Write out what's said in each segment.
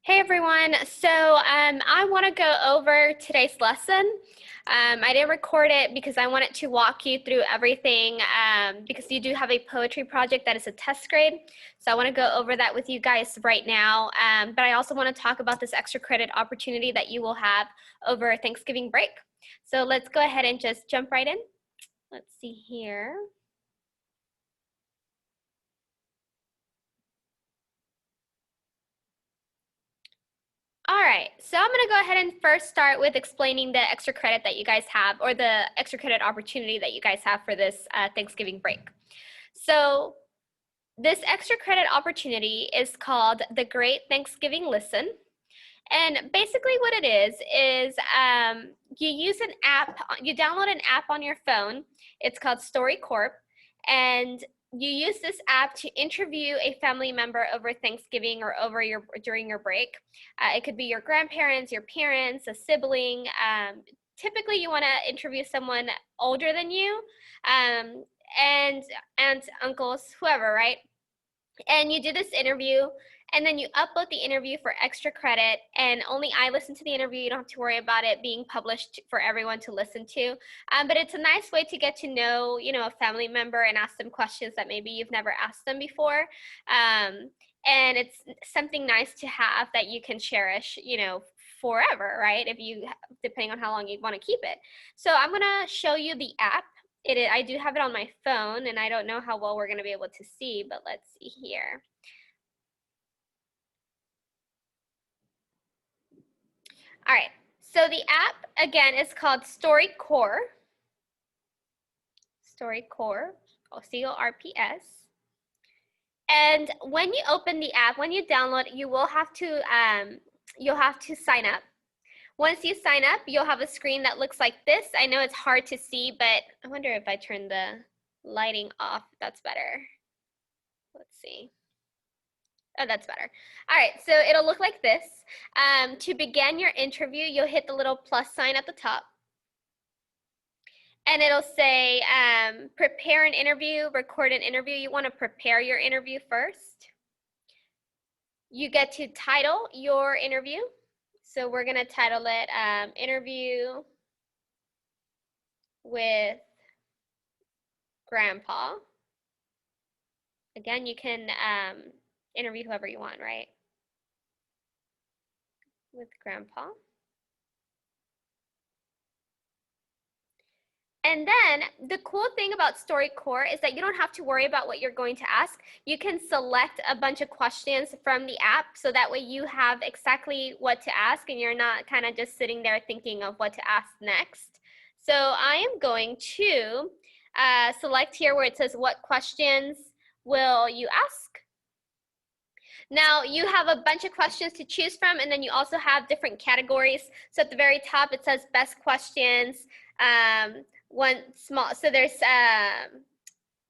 Hey everyone, I want to go over today's lesson. I didn't record it because I wanted to walk you through everything because you do have a poetry project that is a test grade. So I want to go over that with you guys right now. But I also want to talk about this extra credit opportunity that you will have over Thanksgiving break. So let's go ahead and just jump right in. Let's see here. All right, so I'm going to go ahead and first start with explaining the extra credit that you guys have, or the extra credit opportunity that you guys have for this Thanksgiving break. So this extra credit opportunity is called the Great Thanksgiving Listen. And basically what it is you use an app, you download an app on your phone. It's called StoryCorp. And you use this app to interview a family member over Thanksgiving or during your break. It could be your grandparents, your parents, a sibling. Typically you want to interview someone older than you, and aunts, uncles, whoever, right? And you do this interview, and then you upload the interview for extra credit, and only I listen to the interview. You don't have to worry about it being published for everyone to listen to. But it's a nice way to get to know, a family member and ask them questions that maybe you've never asked them before. And it's something nice to have that you can cherish, forever, right? Depending on how long you want to keep it. So I'm gonna show you the app. I do have it on my phone, and I don't know how well we're going to be able to see, but let's see here. All right, so the app, again, is called StoryCorps. StoryCorps, C-O-R-P-S. And when you open the app, when you download, you'll have to sign up. Once you sign up, you'll have a screen that looks like this. I know it's hard to see, but I wonder if I turn the lighting off, that's better. Let's see. Oh, that's better. All right, so it'll look like this. To begin your interview, you'll hit the little plus sign at the top. And it'll say, prepare an interview, record an interview. You want to prepare your interview first. You get to title your interview. So we're going to title it Interview with Grandpa. Again, you can interview whoever you want, right? With Grandpa. And then the cool thing about StoryCorps is that you don't have to worry about what you're going to ask. You can select a bunch of questions from the app, so that way you have exactly what to ask and you're not kind of just sitting there thinking of what to ask next. So I am going to select here where it says, what questions will you ask? Now you have a bunch of questions to choose from, and then you also have different categories. So at the very top it says best questions. So there's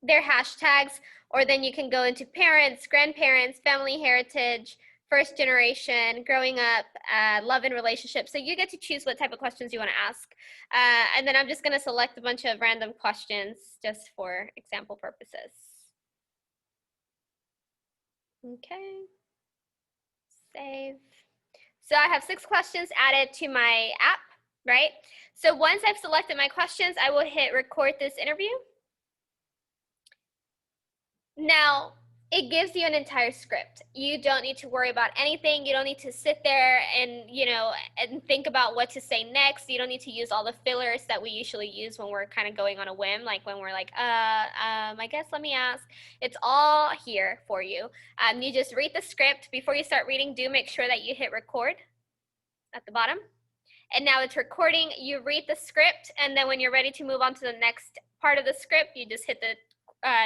their hashtags, or then you can go into parents, grandparents, family heritage, first generation, growing up, love and relationships. So you get to choose what type of questions you want to ask. And then I'm just going to select a bunch of random questions just for example purposes. Okay, save. So I have 6 questions added to my app, right? So once I've selected my questions, I will hit record this interview. Now, it gives you an entire script. You don't need to worry about anything. You don't need to sit there and, and think about what to say next. You don't need to use all the fillers that we usually use when we're kind of going on a whim, like when we're like, I guess let me ask. It's all here for you. You just read the script. Before you start reading, do make sure that you hit record at the bottom. And now it's recording. You read the script, and then when you're ready to move on to the next part of the script, you just hit the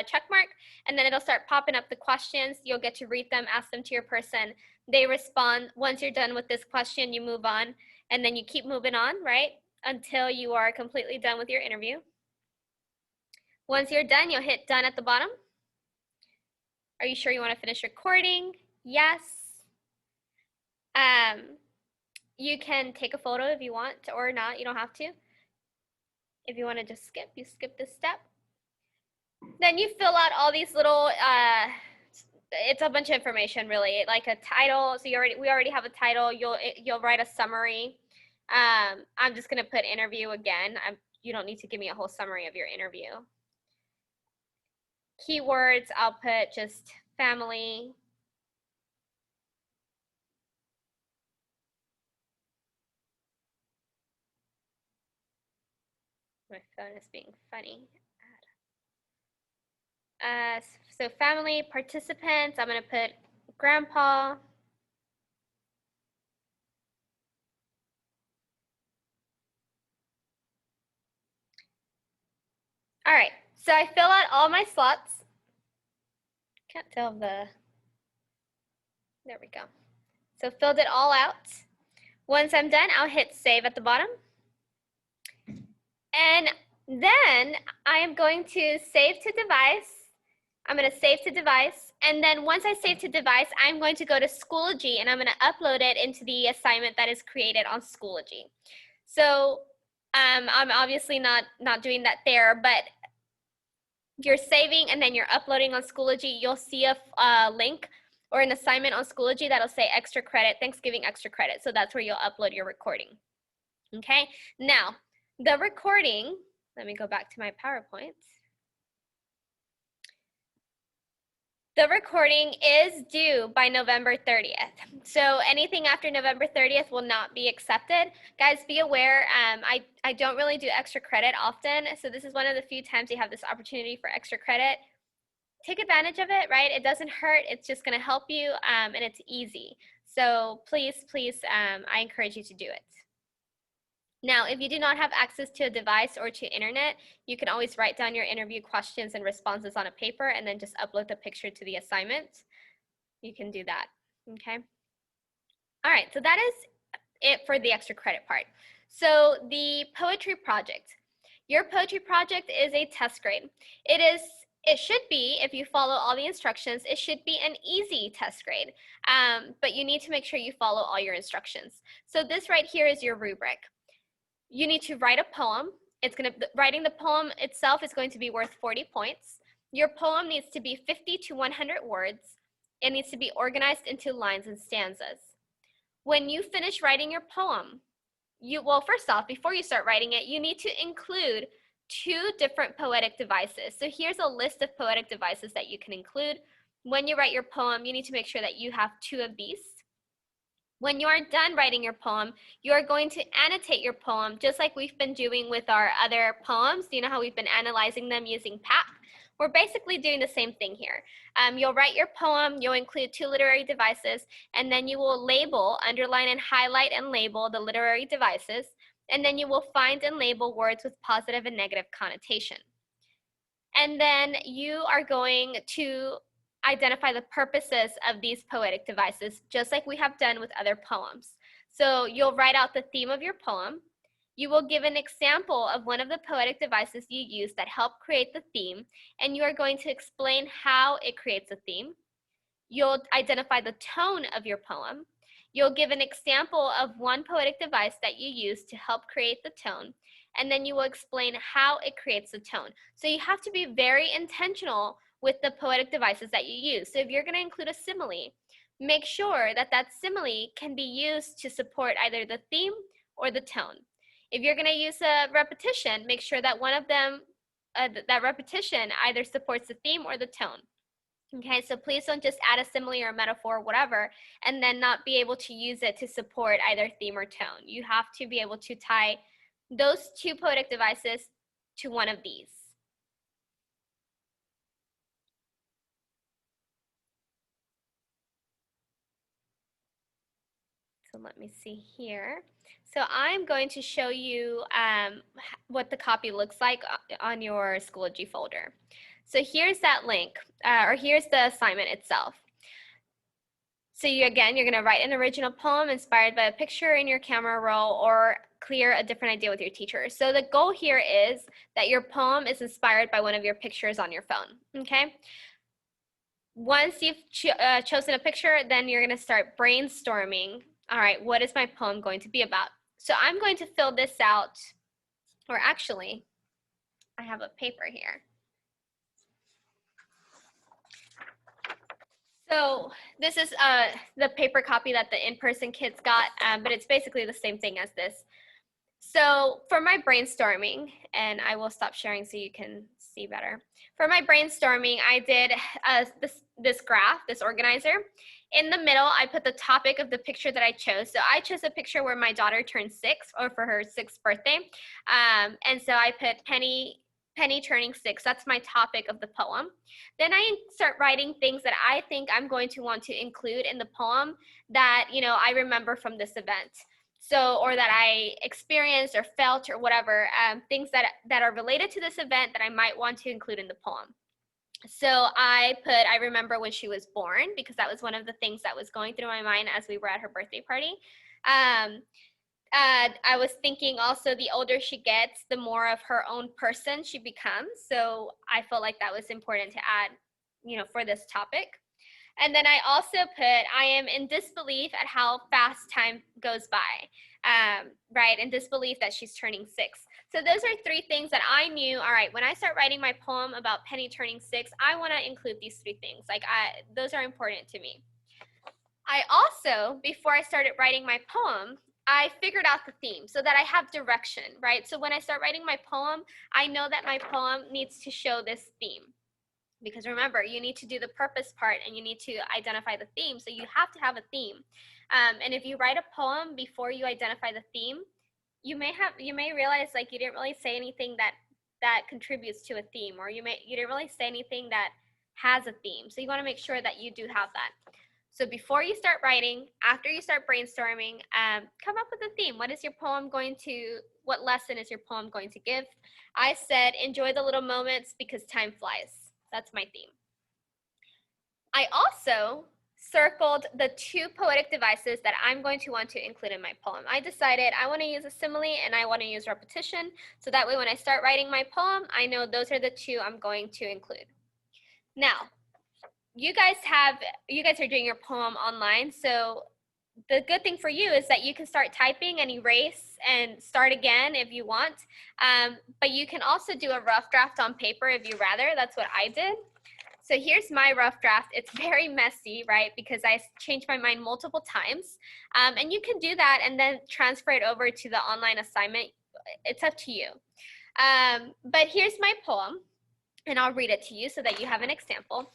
check mark, and then it'll start popping up the questions. You'll get to read them, ask them to your person. They respond. Once you're done with this question, you move on, and then you keep moving on, right, until you are completely done with your interview. Once you're done, you'll hit done at the bottom. Are you sure you want to finish recording? Yes. You can take a photo if you want, or not. You don't have to. If you want to just skip, you skip this step. Then you fill out all these little it's a bunch of information really, like a title. So we already have a title. You'll write a summary. I'm just gonna put interview again. You don't need to give me a whole summary of your interview. Keywords, I'll put just family. My phone is being funny. So family, participants, I'm gonna put grandpa. All right, so I fill out all my slots. Can't tell there we go. So filled it all out. Once I'm done, I'll hit save at the bottom. And then I am going to save to device. I'm going to save to device. And then once I save to device, I'm going to go to Schoology and I'm going to upload it into the assignment that is created on Schoology. So I'm obviously not doing that there, but you're saving and then you're uploading on Schoology. You'll see a link or an assignment on Schoology that'll say extra credit, Thanksgiving extra credit. So that's where you'll upload your recording. Okay, now the recording, let me go back to my PowerPoint. The recording is due by November 30th. So anything after November 30th will not be accepted. Guys, be aware, I don't really do extra credit often. So this is one of the few times you have this opportunity for extra credit. Take advantage of it, right? It doesn't hurt. It's just gonna help you and it's easy. So please, I encourage you to do it. Now, if you do not have access to a device or to internet, you can always write down your interview questions and responses on a paper and then just upload the picture to the assignment. You can do that, okay? All right, so that is it for the extra credit part. So the poetry project. Your poetry project is a test grade. It should be, if you follow all the instructions, it should be an easy test grade, but you need to make sure you follow all your instructions. So this right here is your rubric. You need to write a poem. Writing the poem itself is going to be worth 40 points. Your poem needs to be 50 to 100 words. It needs to be organized into lines and stanzas. When you finish writing your poem, well, first off, before you start writing it, you need to include 2 different poetic devices. So here's a list of poetic devices that you can include. When you write your poem, you need to make sure that you have 2 of these. When you are done writing your poem, you are going to annotate your poem just like we've been doing with our other poems. You know how we've been analyzing them using PAP? We're basically doing the same thing here. You'll write your poem, you'll include 2 literary devices, and then you will label, underline and highlight and label the literary devices, and then you will find and label words with positive and negative connotation. And then you are going to identify the purposes of these poetic devices, just like we have done with other poems. So you'll write out the theme of your poem. You will give an example of one of the poetic devices you use that help create the theme, and you are going to explain how it creates a theme. You'll identify the tone of your poem. You'll give an example of one poetic device that you use to help create the tone, and then you will explain how it creates the tone. So you have to be very intentional with the poetic devices that you use. So if you're going to include a simile, make sure that that simile can be used to support either the theme or the tone. If you're going to use a repetition, make sure that one of them, that repetition either supports the theme or the tone. Okay, so please don't just add a simile or a metaphor, whatever, and then not be able to use it to support either theme or tone. You have to be able to tie those 2 poetic devices to one of these. So let me see here. So I'm going to show you what the copy looks like on your Schoology folder. So here's that link, or here's the assignment itself. So again, you're going to write an original poem inspired by a picture in your camera roll or clear a different idea with your teacher. So the goal here is that your poem is inspired by one of your pictures on your phone, okay? Once you've chosen a picture, then you're going to start brainstorming. All right, what is my poem going to be about? So I'm going to fill this out, or actually, I have a paper here. So this is the paper copy that the in-person kids got, but it's basically the same thing as this. So for my brainstorming, and I will stop sharing so you can see better. For my brainstorming, I did this graph, this organizer. In the middle, I put the topic of the picture that I chose. So I chose a picture where my daughter turned 6, or for her 6th birthday. And so I put Penny turning 6. That's my topic of the poem. Then I start writing things that I think I'm going to want to include in the poem that, you know, I remember from this event. So, or that I experienced or felt or whatever, things that are related to this event that I might want to include in the poem. So I remember when she was born, because that was one of the things that was going through my mind as we were at her birthday party. I was thinking also, the older she gets, the more of her own person she becomes. So I felt like that was important to add, you know, for this topic. And then I also put, I am in disbelief at how fast time goes by, right? In disbelief that she's turning 6. So those are 3 things that I knew, all right, when I start writing my poem about Penny turning 6, I want to include these 3 things. Like, those are important to me. I also, before I started writing my poem, I figured out the theme so that I have direction, right? So when I start writing my poem, I know that my poem needs to show this theme. Because remember, you need to do the purpose part and you need to identify the theme. So you have to have a theme. And if you write a poem before you identify the theme, you may realize like you didn't really say anything that contributes to a theme, or you didn't really say anything that has a theme. So you want to make sure that you do have that. So before you start writing, after you start brainstorming, come up with a theme. What is your poem going to, what lesson is your poem going to give? I said, enjoy the little moments because time flies. That's my theme. I also circled the 2 poetic devices that I'm going to want to include in my poem. I decided I want to use a simile and I want to use repetition. So that way when I start writing my poem, I know those are the 2 I'm going to include. Now, you guys are doing your poem online. So the good thing for you is that you can start typing and erase and start again if you want. But you can also do a rough draft on paper if you rather. That's what I did. So here's my rough draft. It's very messy, right? Because I changed my mind multiple times. And you can do that and then transfer it over to the online assignment. It's up to you. But here's my poem, and I'll read it to you so that you have an example.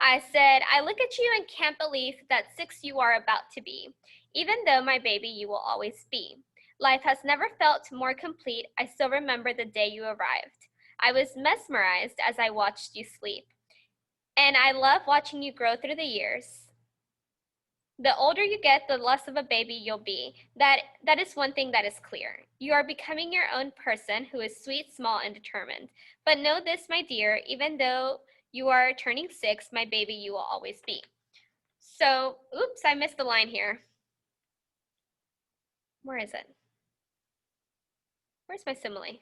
I said, I look at you and can't believe that 6 you are about to be. Even though my baby you will always be. Life has never felt more complete. I still remember the day you arrived. I was mesmerized as I watched you sleep. And I love watching you grow through the years. The older you get, the less of a baby you'll be. That is one thing that is clear. You are becoming your own person who is sweet, small, and determined. But know this, my dear, even though you are turning 6, my baby you will always be. So, oops, I missed the line here. Where is it? Where's my simile?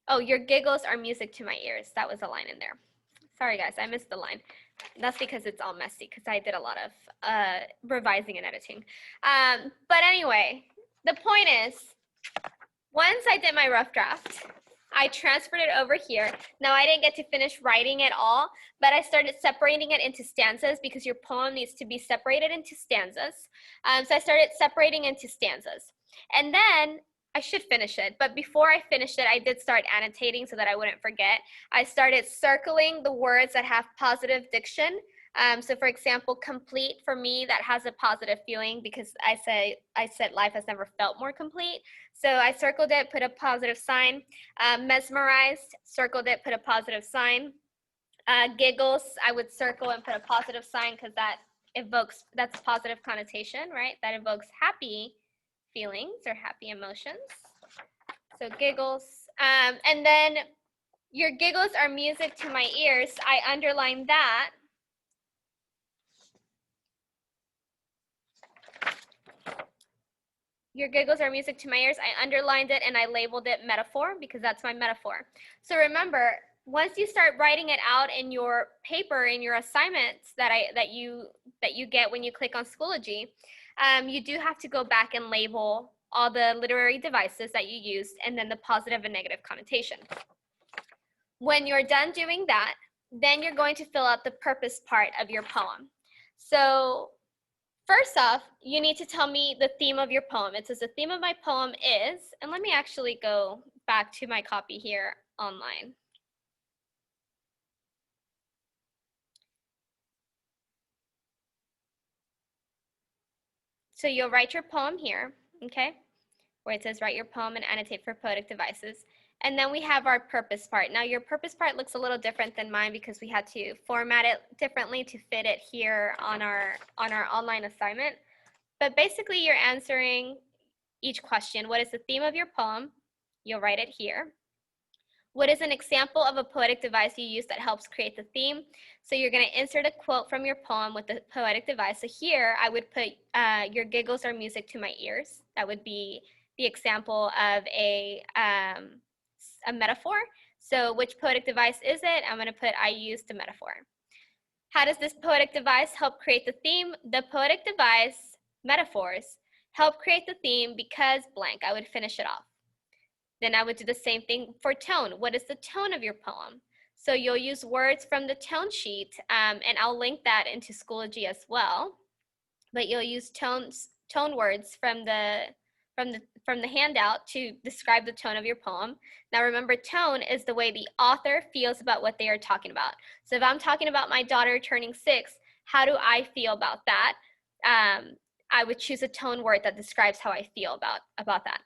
Oh, your giggles are music to my ears. That was a line in there. Sorry, guys, I missed the line. That's because it's all messy, because I did a lot of revising and editing. But anyway, the point is, once I did my rough draft, I transferred it over here. Now, I didn't get to finish writing it all, but I started separating it into stanzas because your poem needs to be separated into stanzas. So I started separating into stanzas. And then I should finish it, but before I finished it, I did start annotating so that I wouldn't forget. I started circling the words that have positive diction. So for example, complete, for me, that has a positive feeling because I said life has never felt more complete. So I circled it, put a positive sign. Mesmerized, circled it, put a positive sign. Giggles, I would circle and put a positive sign because that's positive connotation, right? That evokes happy feelings or happy emotions. So giggles. And then your giggles are music to my ears. I underlined that. Your giggles are music to my ears. I underlined it and I labeled it metaphor because that's my metaphor. So remember, once you start writing it out in your paper, in your assignments that you get when you click on Schoology, you do have to go back and label all the literary devices that you used and then the positive and negative connotation. When you're done doing that, then you're going to fill out the purpose part of your poem. So first off, you need to tell me the theme of your poem. It says the theme of my poem is, and let me actually go back to my copy here online. So you'll write your poem here, okay, where it says write your poem and annotate for poetic devices. And then we have our purpose part. Now your purpose part looks a little different than mine because we had to format it differently to fit it here on our online assignment. But basically you're answering each question. What is the theme of your poem? You'll write it here. What is an example of a poetic device you use that helps create the theme? So you're going to insert a quote from your poem with the poetic device. So here I would put your giggles are music to my ears. That would be the example of a metaphor. So which poetic device is it? I'm going to put I used a metaphor. How does this poetic device help create the theme? The poetic device metaphors help create the theme because blank. I would finish it off. Then I would do the same thing for tone. What is the tone of your poem? So you'll use words from the tone sheet, and I'll link that into Schoology as well. But you'll use tone words from the handout to describe the tone of your poem. Now remember, tone is the way the author feels about what they are talking about. So if I'm talking about my daughter turning 6, how do I feel about that? I would choose a tone word that describes how I feel about that.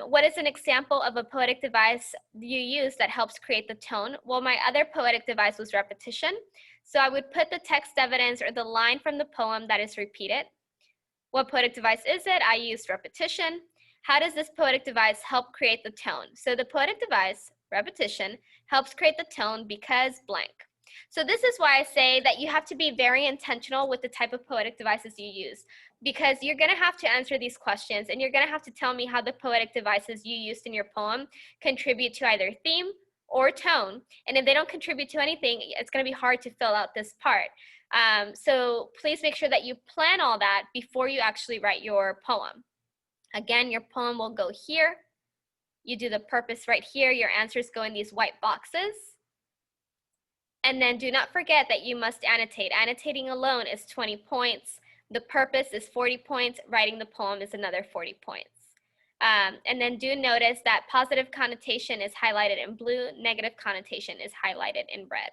What is an example of a poetic device you use that helps create the tone? Well, my other poetic device was repetition. So I would put the text evidence or the line from the poem that is repeated. What poetic device is it? I used repetition. How does this poetic device help create the tone? So the poetic device, repetition, helps create the tone because blank. So this is why I say that you have to be very intentional with the type of poetic devices you use, because you're going to have to answer these questions and you're going to have to tell me how the poetic devices you used in your poem contribute to either theme or tone. And if they don't contribute to anything, it's going to be hard to fill out this part. So please make sure that you plan all that before you actually write your poem. Again, your poem will go here. You do the purpose right here. Your answers go in these white boxes. And then do not forget that you must annotate. Annotating alone is 20 points. The purpose is 40 points. Writing the poem is another 40 points. And then do notice that positive connotation is highlighted in blue, negative connotation is highlighted in red.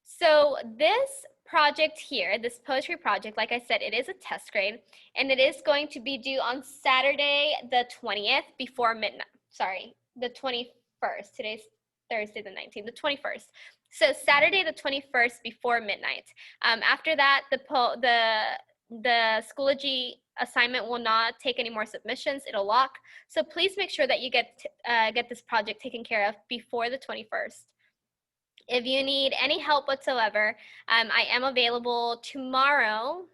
So this project here, this poetry project, like I said, it is a test grade, and it is going to be due on Saturday the 20th before midnight. Sorry, the 21st. Today's Thursday the 19th, the 21st. So Saturday the 21st before midnight. After that, the Schoology assignment will not take any more submissions. It'll lock. So please make sure that you get this project taken care of before the 21st. If you need any help whatsoever, I am available tomorrow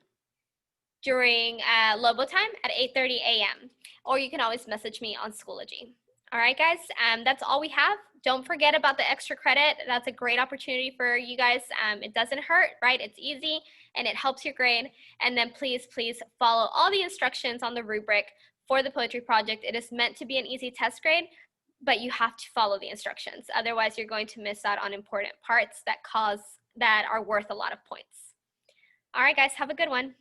during Lobo time at 8:30 a.m. Or you can always message me on Schoology. All right, guys, that's all we have. Don't forget about the extra credit. That's a great opportunity for you guys. It doesn't hurt, right? It's easy and it helps your grade. And then please, please follow all the instructions on the rubric for the poetry project. It is meant to be an easy test grade, but you have to follow the instructions. Otherwise, you're going to miss out on important parts that are worth a lot of points. All right, guys, have a good one.